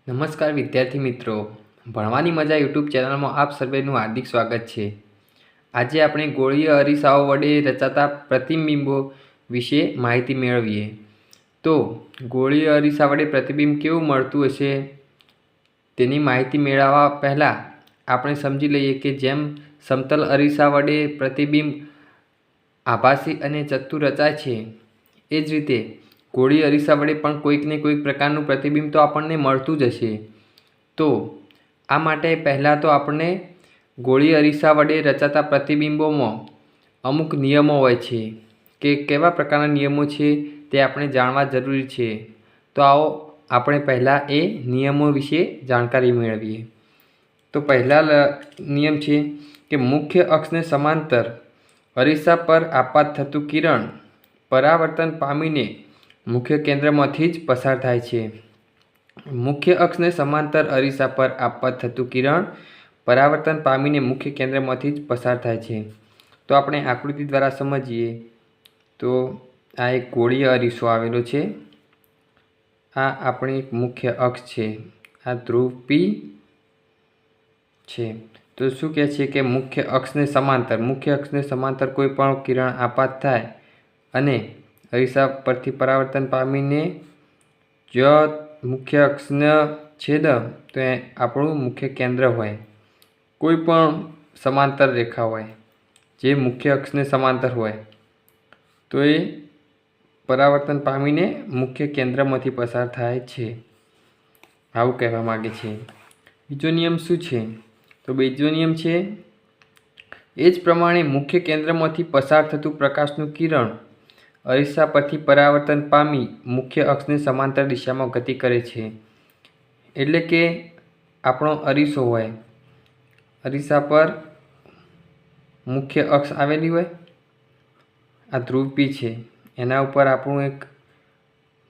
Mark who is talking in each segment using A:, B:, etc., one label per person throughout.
A: નમસ્કાર વિદ્યાર્થી મિત્રો, ભણવાની મજા યુટ્યુબ ચેનલમાં આપ સર્વેનું હાર્દિક સ્વાગત છે। આજે આપણે ગોળીય અરીસાઓ વડે રચાતા પ્રતિબિંબો વિશે માહિતી મેળવીએ। તો ગોળીય અરીસા વડે પ્રતિબિંબ કેવું મળતું હશે તેની માહિતી મેળવવા પહેલાં આપણે સમજી લઈએ કે જેમ સમતલ અરીસા વડે પ્રતિબિંબ આભાસી અને ચત્તુ રચાય છે, એ જ રીતે ગોળી અરીસા વડે પણ કોઈક ને કોઈક પ્રकारનું પ્રતિબિંબ તો આપણને મળતું જ હશે। તો આ માટે પહેલાં તો આપણે ગોળી અરીસા વડે રચાતા પ્રતિબિંબોમાં અમુક નિયમો હોય છે કે કેવા પ્રકારના નિયમો છે તે આપણે જાણવા જરૂરી છે। તો આવો આપણે પહેલાં એ નિયમો વિશે જાણકારી મેળવીએ। તો પહેલાં નિયમ છે કે મુખ્ય અક્ષને સમાંતર અરીસા પર આપાત થતું કિરણ પરાવર્તન પામીને મુખ્ય કેન્દ્રમાંથી જ પસાર થાય છે। મુખ્ય અક્ષને સમાંતર અરીસા પર આપાત થતું કિરણ પરાવર્તન પામીને મુખ્ય કેન્દ્રમાંથી જ પસાર થાય છે। તો આપણે આકૃતિ દ્વારા સમજીએ તો આ એક ગોળીય અરીસો આવેલો છે। આ આપણી એક મુખ્ય અક્ષ છે, આ ધ્રુવ P છે। તો શું કહે છે કે મુખ્ય અક્ષને સમાંતર કોઈ પણ કિરણ આપાત થાય અને અરીસા પરથી પરાવર્તન પામીને જો મુખ્ય અક્ષને છેદ તો એ આપણું મુખ્ય કેન્દ્ર હોય। કોઈ પણ સમાંતર રેખા હોય જે મુખ્ય અક્ષને સમાંતર હોય તો એ પરાવર્તન પામીને મુખ્ય કેન્દ્રમાંથી પસાર થાય છે, આવું કહેવા માગે છે। બીજો નિયમ શું છે? તો બીજો નિયમ છે એ જ પ્રમાણે મુખ્ય કેન્દ્રમાંથી પસાર થતું પ્રકાશનું કિરણ અરીસા પરથી પરાવર્તન પામી મુખ્ય અક્ષને સમાંતર દિશામાં ગતિ કરે છે। એટલે કે આપણો અરીસો હોય, અરીસા પર મુખ્ય અક્ષ આવેલી હોય, આ ધ્રુવ P છે, એના ઉપર આપણું એક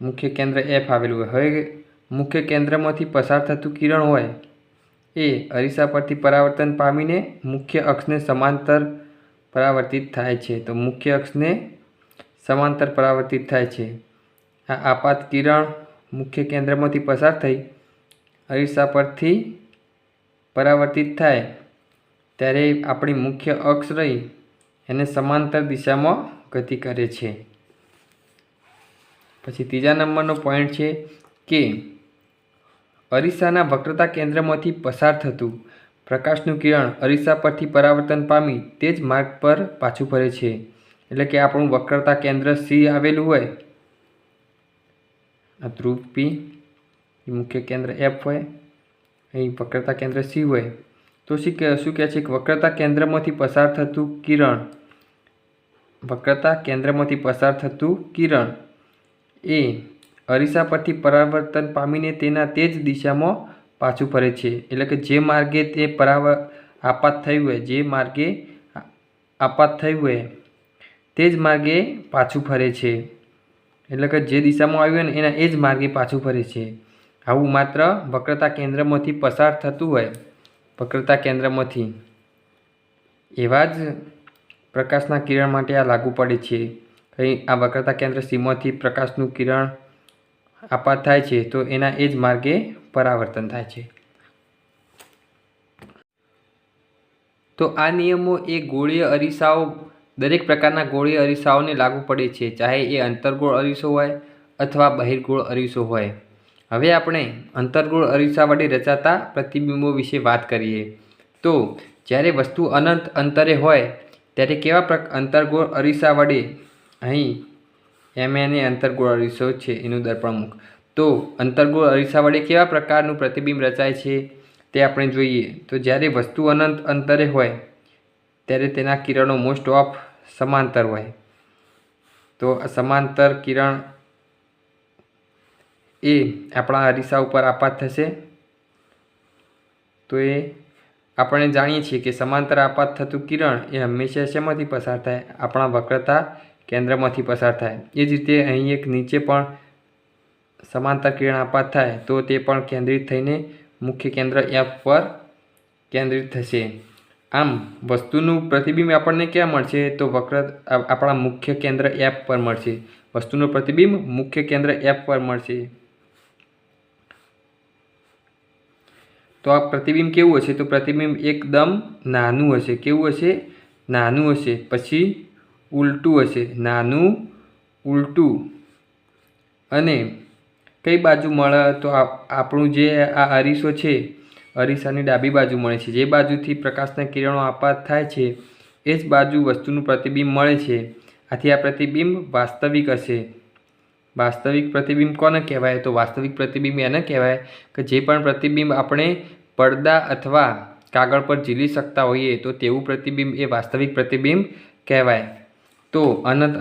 A: મુખ્ય કેન્દ્ર F આવેલું હોય। હવે મુખ્ય કેન્દ્રમાંથી પસાર થતું કિરણ હોય એ અરીસા પરથી પરાવર્તન પામીને મુખ્ય અક્ષને સમાંતર પરાવર્તિત થાય છે। તો મુખ્ય અક્ષને સમાંતર પરાવર્તિત થાય છે। આ આપાત કિરણ મુખ્ય કેન્દ્રમાંથી પસાર થઈ અરીસા પરથી પરાવર્તિત થાય ત્યારે આપણી મુખ્ય અક્ષ રહી એને સમાંતર દિશામાં ગતિ કરે છે। પછી ત્રીજા નંબરનો પોઈન્ટ છે કે અરીસાના વક્રતા કેન્દ્રમાંથી પસાર થતું પ્રકાશનું કિરણ અરીસા પરથી પરાવર્તન પામી તે જ માર્ગ પર પાછું ફરે છે। એટલે કે આપણું વક્રતા કેન્દ્ર C આવેલું હોય, આ ધ્રુવ P, મુખ્ય કેન્દ્ર F હોય, અહીં વક્રતા કેન્દ્ર C હોય। તો શું કહે છે કે વક્રતા કેન્દ્રમાંથી પસાર થતું કિરણ એ અરીસા પરથી પરાવર્તન પામીને તેના તે જ દિશામાં પાછું ફરે છે। એટલે કે જે માર્ગે તે આપાત થયું હોય તે જ માર્ગે પાછું ફરે છે। એટલે કે જે દિશામાં આવ્યું હોય ને એના એ જ માર્ગે પાછું ફરે છે। આવું માત્ર વક્રતા કેન્દ્રમાંથી પસાર થતું હોય, વક્રતા કેન્દ્રમાંથી, એવા જ પ્રકાશના કિરણ માટે આ લાગુ પડે છે। અહીં આ વક્રતા કેન્દ્ર Cમાંથી પ્રકાશનું કિરણ આપાત થાય છે તો એના એ જ માર્ગે પરાવર્તન થાય છે। તો આ નિયમો એ ગોળીય અરીસાઓ દરેક પ્રકારના ગોળીય અરીસાઓને લાગુ પડે છે, ચાહે એ અંતર્ગોળ અરીસો હોય અથવા બહિર્ગોળ અરીસો હોય। હવે આપણે અંતર્ગોળ અરીસા વડે રચાતા પ્રતિબિંબો વિશે વાત કરીએ। તો જ્યારે વસ્તુ અનંત અંતરે હોય ત્યારે કેવા અંતર્ગોળ અરીસા વડે, અહીં MN એ અંતર્ગોળ અરીસો છે, એનું દર્પણમુખ, તો અંતર્ગોળ અરીસા વડે કેવા પ્રકારનું પ્રતિબિંબ રચાય છે તે આપણે જોઈએ। તો જ્યારે વસ્તુ અનંત અંતરે હોય ત્યારે તેના કિરણો મોસ્ટ ઓફ સમાંતર હોય। તો સમાંતર કિરણ એ આપણા અરીસા ઉપર આપાત થશે તો એ આપણે જાણીએ છીએ કે સમાંતર આપાત થતું કિરણ એ હંમેશા શેમાંથી પસાર થાય? આપણા વક્રતા કેન્દ્રમાંથી પસાર થાય। એ જ રીતે અહીં એક નીચે પણ સમાંતર કિરણ આપાત થાય તો તે પણ કેન્દ્રિત થઈને મુખ્ય કેન્દ્ર F પર કેન્દ્રિત થશે। આમ વસ્તુનું પ્રતિબિંબ આપણને ક્યાં મળશે? તો આપણા મુખ્ય કેન્દ્ર F પર મળશે। વસ્તુનું પ્રતિબિંબ મુખ્ય કેન્દ્ર F પર મળશે। તો આ પ્રતિબિંબ કેવું હશે? તો પ્રતિબિંબ એકદમ નાનું હશે. કેવું હશે? નાનું હશે. પછી ઉલટું હશે, નાનું ઉલટું. અને કઈ બાજુ મળે? તો આપણું જે આ અરીસો છે, અરીસાની ડાબી બાજુ મળે છે. જે બાજુથી પ્રકાશના કિરણો આપાત થાય છે એ જ બાજુ વસ્તુનું પ્રતિબિંબ મળે છે. આથી આ પ્રતિબિંબ વાસ્તવિક હશે. વાસ્તવિક પ્રતિબિંબ કોને કહેવાય? તો વાસ્તવિક પ્રતિબિંબ એને કહેવાય કે જે પણ પ્રતિબિંબ આપણે પડદા અથવા કાગળ પર ઝીલી શકતા હોઈએ તો તેવું પ્રતિબિંબ એ વાસ્તવિક પ્રતિબિંબ કહેવાય. તો અનંત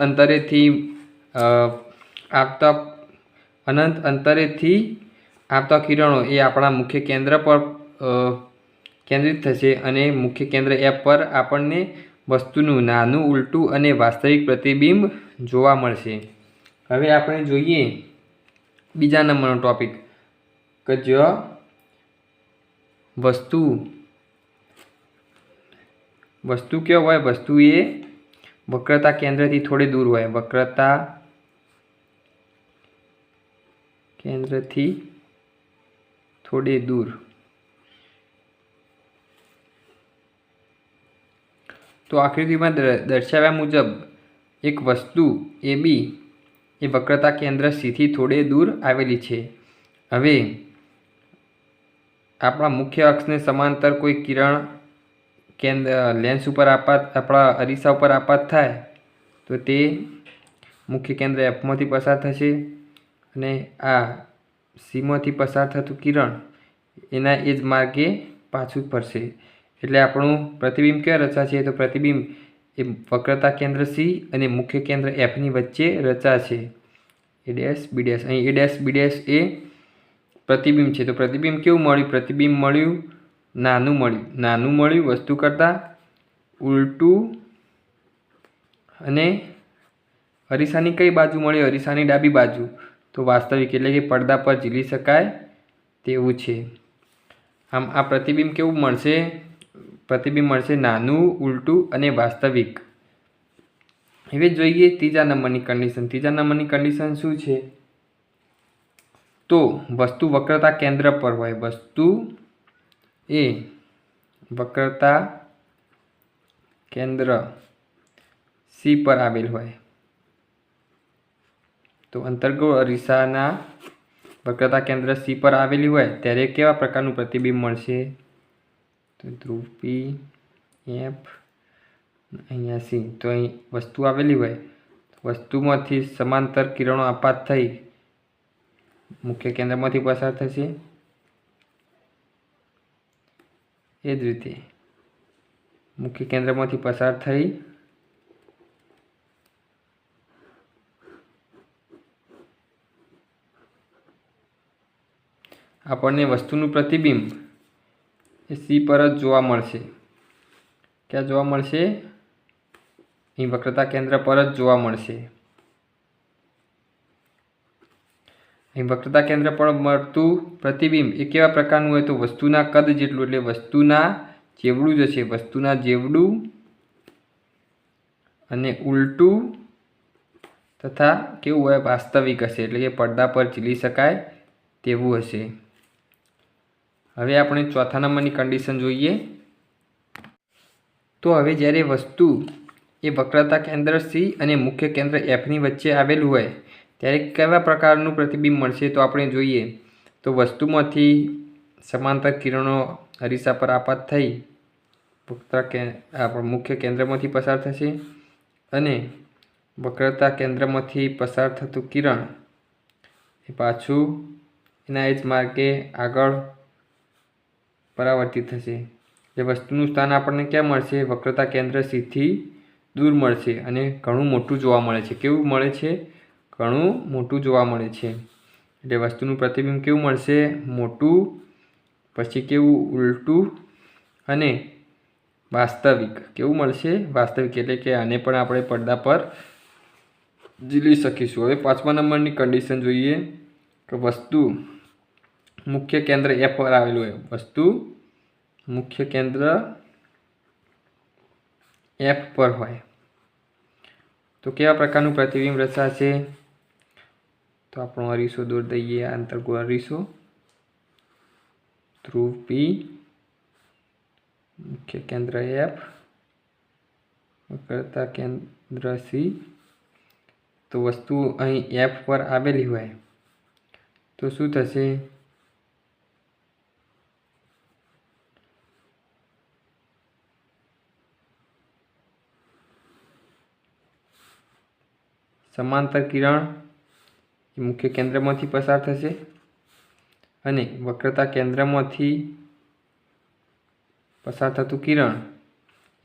A: અંતરેથી આવતા કિરણો એ આપણા મુખ્ય કેન્દ્ર પર કેન્દ્રિત થશે અને મુખ્ય કેન્દ્ર F પર આપણને વસ્તુનું નાનું ઉલટું અને વાસ્તવિક પ્રતિબિંબ જોવા મળશે. હવે આપણે જોઈએ બીજા નંબરનો ટોપિક કે જ્યાં વસ્તુ કેવો હોય? વસ્તુ એ વક્રતા કેન્દ્રથી થોડી દૂર હોય. વક્રતા કેન્દ્રથી થોડી દૂર. તો આકૃતિમાં દર્શાવ્યા મુજબ એક વસ્તુ AB એ વક્રતા કેન્દ્ર C થી થોડે દૂર આવેલી છે. હવે આપણા મુખ્ય અક્ષને સમાંતર કોઈ કિરણ લેન્સ ઉપર આપણા અરીસા ઉપર આપાત થાય તો તે મુખ્ય કેન્દ્ર Fમાંથી પસાર થશે અને આ Cમાંથી પસાર થતું કિરણ એના એ જ માર્ગે પાછું ફરશે. એટલે આપણું પ્રતિબિંબ ક્યાં રચાશે? તો પ્રતિબિંબ એ વક્રતા કેન્દ્ર C અને મુખ્ય કેન્દ્ર Fની વચ્ચે રચાશે. A dash B dash. અહીં A ડેશ B ડેશ એ પ્રતિબિંબ છે. તો પ્રતિબિંબ કેવું મળ્યું? પ્રતિબિંબ મળ્યું નાનું મળ્યું વસ્તુ કરતાં, ઉલટું. અને અરીસાની કઈ બાજુ મળ્યું? અરીસાની ડાબી બાજુ. તો વાસ્તવિક એટલે કે પડદા પર ઝીલી શકાય તેવું છે. આમ આ પ્રતિબિંબ કેવું મળશે? પ્રતિબિંબ મળશે નાનું, ઉલટું અને વાસ્તવિક. હવે જોઈએ ત્રીજા નંબરની કન્ડિશન. ત્રીજા નંબરની કન્ડિશન શું છે? તો વસ્તુ વક્રતા કેન્દ્ર પર હોય. વસ્તુ એ વક્રતા કેન્દ્ર C પર આવેલ હોય. તો અંતર્ગોળ અરીસાના વક્રતા કેન્દ્ર C પર આવેલી હોય ત્યારે કેવા પ્રકારનું પ્રતિબિંબ મળશે? તો ધ્રુવ P, F, અહીંયા C. તો અહીં વસ્તુ આવેલી હોય, વસ્તુમાંથી સમાંતર કિરણો આપાત થઈ મુખ્ય કેન્દ્રમાંથી પસાર થશે. એ જ રીતે મુખ્ય કેન્દ્રમાંથી પસાર થઈ આપણને વસ્તુનું પ્રતિબિંબ એ C પર જ જોવા મળશે. ક્યાં જોવા મળશે? અહીં વક્રતા કેન્દ્ર પર જ જોવા મળશે. અહીં વક્રતા કેન્દ્ર પર મળતું પ્રતિબિંબ એ કેવા પ્રકારનું હોય? તો વસ્તુના કદ જેટલું, એટલે વસ્તુના જેવડું જ હશે. વસ્તુના જેવડું અને ઉલટું તથા કેવું હોય? વાસ્તવિક હશે. એટલે કે પડદા પર ઝીલી શકાય તેવું હશે. હવે આપણે ચોથા નંબરની કન્ડિશન જોઈએ. તો હવે જ્યારે વસ્તુ એ વક્રતા કેન્દ્ર C અને મુખ્ય કેન્દ્ર Fની વચ્ચે આવેલું હોય ત્યારે કેવા પ્રકારનું પ્રતિબિંબ મળશે? તો આપણે જોઈએ તો વસ્તુમાંથી સમાંતર કિરણો અરીસા પર આપાત થઈ મુખ્ય કેન્દ્રમાંથી પસાર થશે અને વક્રતા કેન્દ્રમાંથી પસાર થતું કિરણ એ પાછું એના એ જ માર્ગે આગળ પરાવર્તિત થશે. એ વસ્તુનું સ્થાન આપણને ક્યાં મળશે? વક્રતા કેન્દ્ર C થી દૂર મળશે અને ઘણું મોટું જોવા મળે છે. કેવું મળે છે? ઘણું મોટું જોવા મળે છે. એટલે વસ્તુનું પ્રતિબિંબ કેવું મળશે? મોટું, પછી કેવું? ઉલટું અને વાસ્તવિક. કેવું મળશે? વાસ્તવિક. એટલે કે આને પણ આપણે પડદા પર ઝીલી શકીશું. હવે પાંચમા નંબરની કન્ડિશન જોઈએ કે વસ્તુ મુખ્ય કેન્દ્ર F પર આવેલું હોય. વસ્તુ મુખ્ય કેન્દ્ર F પર હોય તો કેવા પ્રકારનું પ્રતિબિંબ રચાશે? તો આપણો અરીસો દોરી દઈએ, અંતર્ગોળ અરીસો. ધ્રુવ P, મુખ્ય કેન્દ્ર F, વક્રતા કેન્દ્ર C. તો વસ્તુ અહીં F પર આવેલી હોય તો શું થશે? સમાંતર કિરણ એ મુખ્ય કેન્દ્રમાંથી પસાર થશે અને વક્રતા કેન્દ્રમાંથી પસાર થતું કિરણ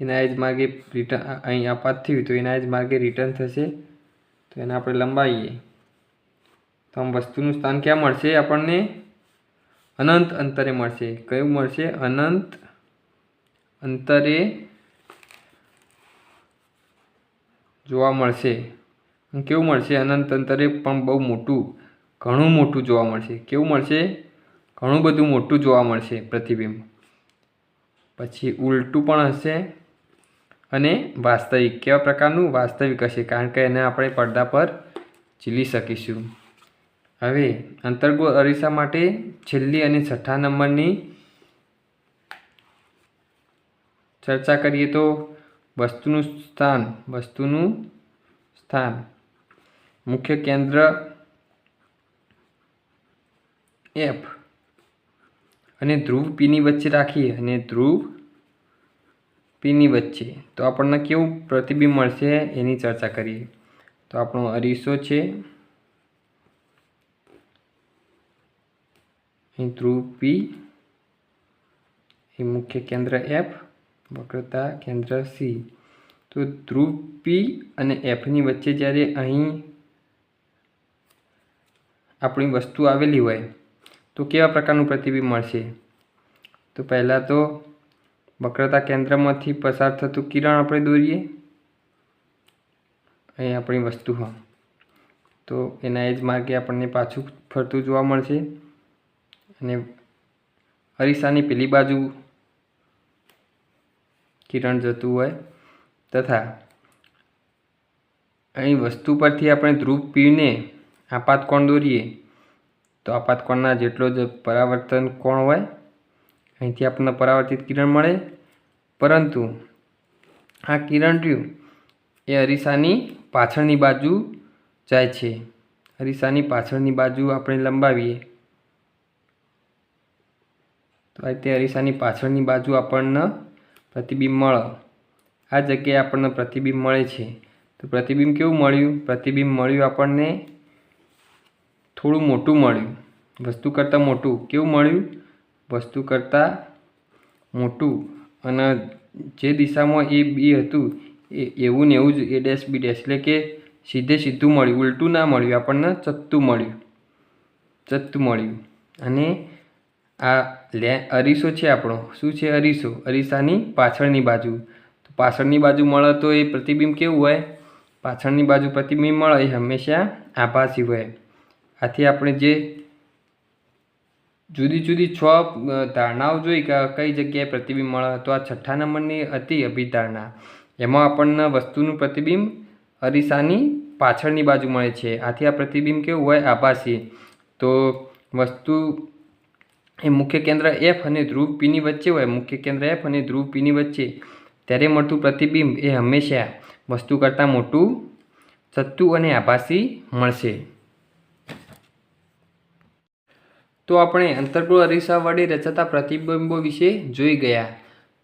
A: એના જ માર્ગે રિટર્ન અહીં આપાત થયું તો એના જ માર્ગે રિટર્ન થશે. તો એને આપણે લંબાવીએ તો આમ વસ્તુનું સ્થાન ક્યાં મળશે? આપણને અનંત અંતરે મળશે. કયું મળશે? અનંત અંતરે જોવા મળશે. કેવું મળશે? અનંત અંતરે પણ બહુ મોટું, ઘણું મોટું જોવા મળશે. કેવું મળશે? ઘણું બધું મોટું જોવા મળશે પ્રતિબિંબ. પછી ઉલટું પણ હશે અને વાસ્તવિક. કેવા પ્રકારનું? વાસ્તવિક હશે, કારણ કે એને આપણે પડદા પર ઝીલી શકીશું. હવે અંતર્ગોળ અરીસા માટે છેલ્લી અને છઠ્ઠા નંબરની ચર્ચા કરીએ તો વસ્તુનું સ્થાન મુખ્ય કેન્દ્ર F અને ધ્રુવ P ની વચ્ચે રાખીએ અને ધ્રુવ P ની વચ્ચે તો આપણને કેવું પ્રતિબિંબ મળશે એની ચર્ચા કરીએ. તો આપણો અરીસો છે, અહીં ધ્રુવ P, એ મુખ્ય કેન્દ્ર F, વક્રતા કેન્દ્ર C. તો ધ્રુવ P અને F ની વચ્ચે જ્યારે અહીં આપણી વસ્તુ આવેલી હોય તો કેવા પ્રકારનું પ્રતિબિંબ મળશે? તો પહેલાં તો વક્રતા કેન્દ્રમાંથી પસાર થતું કિરણ આપણે દોરીએ. અહીં આપણી વસ્તુ હોય તો એના જ માર્ગે આપણને પાછું ફરતું જોવા મળશે અને અરીસાની પેલી બાજુ કિરણ જતું હોય તથા અહીં વસ્તુ પરથી આપણે ધ્રુવ Pને આપાત કોણ દોરીએ તો આપાત કોણના જેટલો જ પરાવર્તન કોણ હોય અહીંથી આપણને પરાવર્તિત કિરણ મળે. પરંતુ આ કિરણ રહ્યું એ અરીસાની પાછળની બાજુ જાય છે. અરીસાની પાછળની બાજુ આપણે લંબાવીએ તો આ રીતે અરીસાની પાછળની બાજુ આપણને પ્રતિબિંબ મળે. આ જગ્યાએ આપણને પ્રતિબિંબ મળે છે. તો પ્રતિબિંબ કેવું મળ્યું? પ્રતિબિંબ મળ્યું આપણને થોડું મોટું મળ્યું, વસ્તુ કરતાં મોટું. કેવું મળ્યું? વસ્તુ કરતાં મોટું. અને જે દિશામાં એ બી હતું એવું ને એવું જ A ડેશ B ડેશ, એટલે કે સીધું મળ્યું, ઉલટું ના મળ્યું, આપણને ચત્તું મળ્યું. અને આ અરીસો છે આપણો. શું છે? અરીસો. અરીસાની પાછળની બાજુ. તો પાછળની બાજુ મળે તો એ પ્રતિબિંબ કેવું હોય? પાછળની બાજુ પ્રતિબિંબ મળે એ હંમેશા આભાસી હોય. આથી આપણે જે જુદી જુદી 6 ધારણાઓ જોઈ કે કઈ જગ્યાએ પ્રતિબિંબ મળે, તો આ છઠ્ઠા નંબરની હતી અભિધારણા. એમાં આપણને વસ્તુનું પ્રતિબિંબ અરીસાની પાછળની બાજુ મળે છે. આથી આ પ્રતિબિંબ કેવું હોય? આભાસી. તો વસ્તુ એ મુખ્ય કેન્દ્ર F અને ધ્રુવ P ની વચ્ચે હોય, મુખ્ય કેન્દ્ર F અને ધ્રુવ P ની વચ્ચે, ત્યારે મળતું પ્રતિબિંબ એ હંમેશા વસ્તુ કરતાં મોટું, ચત્તું અને આભાસી મળશે. તો આપણે અંતર્ગોળ અરીસા વડે રચાતા પ્રતિબિંબો વિશે જોઈ ગયા.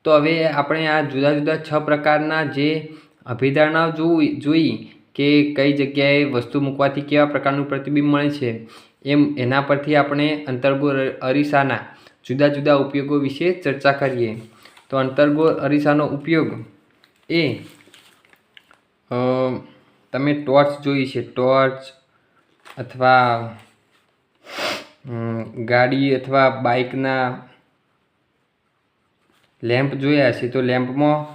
A: તો હવે આપણે આ જુદા જુદા 6 પ્રકારના જે અભિધારણાઓ જોઈ કે કઈ જગ્યાએ વસ્તુ મૂકવાથી કેવા પ્રકારનું પ્રતિબિંબ મળે છે, એના પરથી આપણે અંતર્ગોળ અરીસાના જુદા જુદા ઉપયોગો વિશે ચર્ચા કરીએ. તો અંતર્ગોળ અરીસાનો ઉપયોગ એ તમે ટોર્ચ જોઈ છે, ટોર્ચ અથવા ગાડી અથવા બાઇકના લેમ્પ જોયા છે. તો લેમ્પમાં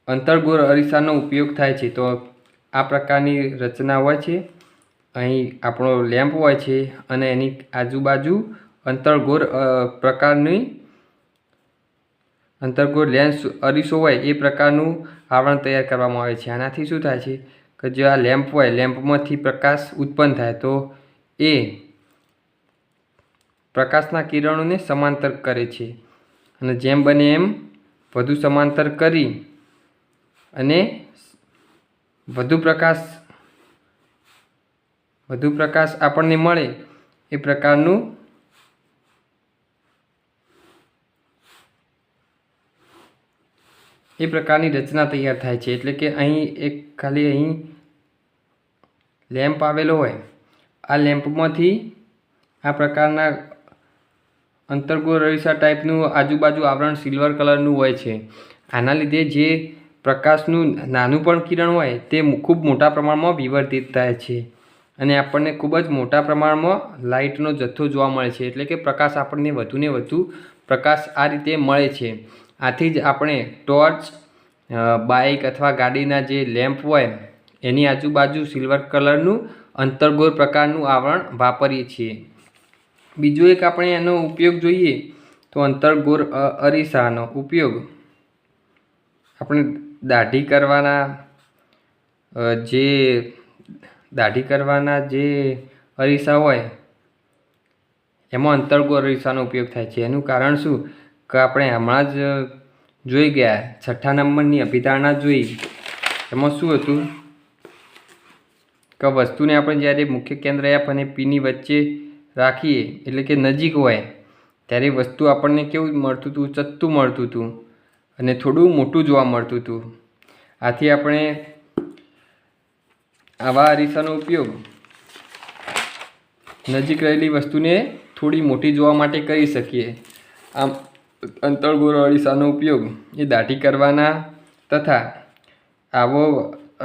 A: અંતર્ગોળ અરીસાનો ઉપયોગ થાય છે. તો આ પ્રકારની રચના હોય છે. અહીં આપણો લેમ્પ હોય છે અને એની આજુબાજુ અંતર્ગોળ લેન્સ અરીસો હોય એ પ્રકારનું આવરણ તૈયાર કરવામાં આવે છે. આનાથી શું થાય છે કે જે આ લેમ્પ હોય, લેમ્પમાંથી પ્રકાશ ઉત્પન્ન થાય તો એ પ્રકાશના કિરણોને સમાંતર કરે છે અને જેમ બને એમ વધુ સમાંતર કરી અને વધુ પ્રકાશ આપણને મળે એ પ્રકારની રચના તૈયાર થાય છે। એટલે કે અહીં લેમ્પ આવેલો હોય, આ લેમ્પમાંથી આ પ્રકારના અંતર્ગોળ અરીસા ટાઈપનું આજુબાજુ આવરણ સિલ્વર કલરનું હોય છે। આના લીધે જે પ્રકાશનું નાનું પણ કિરણ હોય તે ખૂબ મોટા પ્રમાણમાં વિવર્તિત થાય છે અને આપણને ખૂબ જ મોટા પ્રમાણમાં લાઇટનો જથ્થો જોવા મળે છે। એટલે કે પ્રકાશ આપણને વધુને વધુ પ્રકાશ આ રીતે મળે છે। આથી જ આપણે ટોર્ચ, બાઇક અથવા ગાડીના જે લેમ્પ હોય એની આજુબાજુ સિલ્વર કલરનું અંતર્ગોળ પ્રકારનું આવરણ વાપરીએ છીએ। બીજો એક આપણે એનો ઉપયોગ જોઈએ તો અંતર્ગોળ અરીસાનો ઉપયોગ આપણે દાઢી કરવાના જે અરીસા હોય એમાં અંતર્ગોળ અરીસાનો ઉપયોગ થાય છે। એનું કારણ શું કે આપણે હમણાં જ જોઈ ગયા 6ઠ્ઠા નંબરની અભિધારણા જોઈ, એમાં શું હતું કે વસ્તુને આપણે જ્યારે મુખ્ય કેન્દ્ર F અને Pની વચ્ચે રાખીએ એટલે કે નજીક હોય ત્યારે વસ્તુ આપણને કેવું મળતું હતું? ચત્તું મળતું હતું અને થોડું મોટું જોવા મળતું હતું। આથી આપણે આવા અરીસાનો ઉપયોગ નજીક રહેલી વસ્તુને થોડી મોટી જોવા માટે કરી શકીએ। આમ અંતર્ગોળ અરીસાનો ઉપયોગ એ દાઢી કરવાના તથા આવો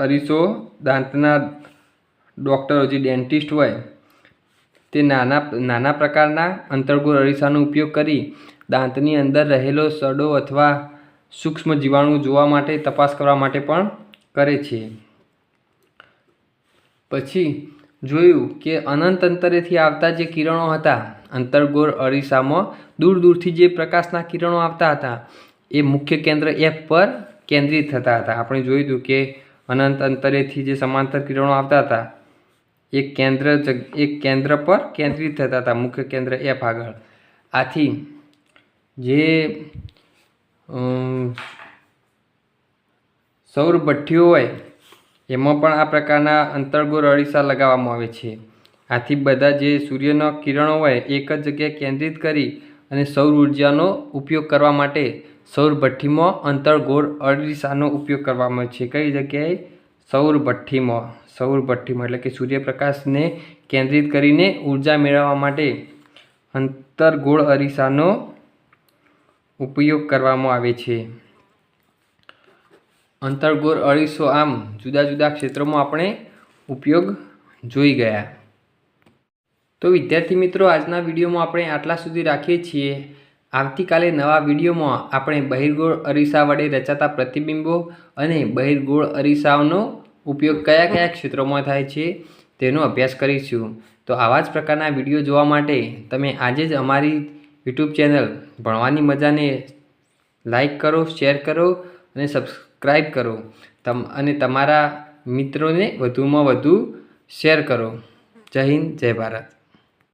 A: અરીસો દાંતના ડૉક્ટરો જે ડેન્ટિસ્ટ હોય તે નાના પ્રકારના અંતર્ગોળ અરીસાનો ઉપયોગ કરી દાંતની અંદર રહેલો સડો અથવા સૂક્ષ્મ જીવાણુ જોવા માટે તપાસ કરવા માટે પણ કરે છે। પછી જોયું કે અનંત અંતરેથી આવતા જે કિરણો હતા અંતર્ગોળ અરીસામાં દૂર દૂરથી જે પ્રકાશના કિરણો આવતા હતા એ મુખ્ય કેન્દ્ર F પર કેન્દ્રિત થતા હતા। આપણે જોયું હતું કે અનંત અંતરેથી જે સમાંતર કિરણો આવતા હતા એક કેન્દ્ર પર કેન્દ્રિત થતા હતા મુખ્ય કેન્દ્ર F આગળ। આથી જે સૌર ભઠ્ઠીઓ હોય એમાં પણ આ પ્રકારના અંતર્ગોળ અરીસા લગાવવામાં આવે છે। આથી બધા જે સૂર્યના કિરણો હોય એક જ જગ્યાએ કેન્દ્રિત કરી અને સૌર ઉર્જાનો ઉપયોગ કરવા માટે સૌર ભઠ્ઠીમાં અંતર્ગોળ અરીસાનો ઉપયોગ કરવામાં આવે છે। કઈ જગ્યાએ? સૌર ભઠ્ઠીમાં એટલે કે સૂર્યપ્રકાશને કેન્દ્રિત કરીને ઉર્જા મેળવવા માટે અંતર્ગોળ અરીસાનો ઉપયોગ કરવામાં આવે છે। અંતર્ગોળ અરીસો આમ જુદા જુદા ક્ષેત્રોમાં આપણે ઉપયોગ જોઈ ગયા। તો વિદ્યાર્થી મિત્રો, આજના વિડીયોમાં આપણે આટલા સુધી રાખીએ છીએ। આવતીકાલે નવા વિડીયોમાં આપણે બહિર્ગોળ અરીસા વડે રચાતા પ્રતિબિંબો અને બહિર્ગોળ અરીસાઓનો ઉપયોગ કયા કયા ક્ષેત્રોમાં થાય છે તેનો અભ્યાસ કરીશું। તો આવા જ પ્રકારના વિડીયો જોવા માટે તમે આજે જ અમારી યુટ્યુબ ચેનલ ભણવાની મજાને લાઈક કરો, શેર કરો અને સબસ્ક્રાઈબ કરો અને તમારા મિત્રોને વધુમાં વધુ શેર કરો। જય હિન્દ, જય ભારત।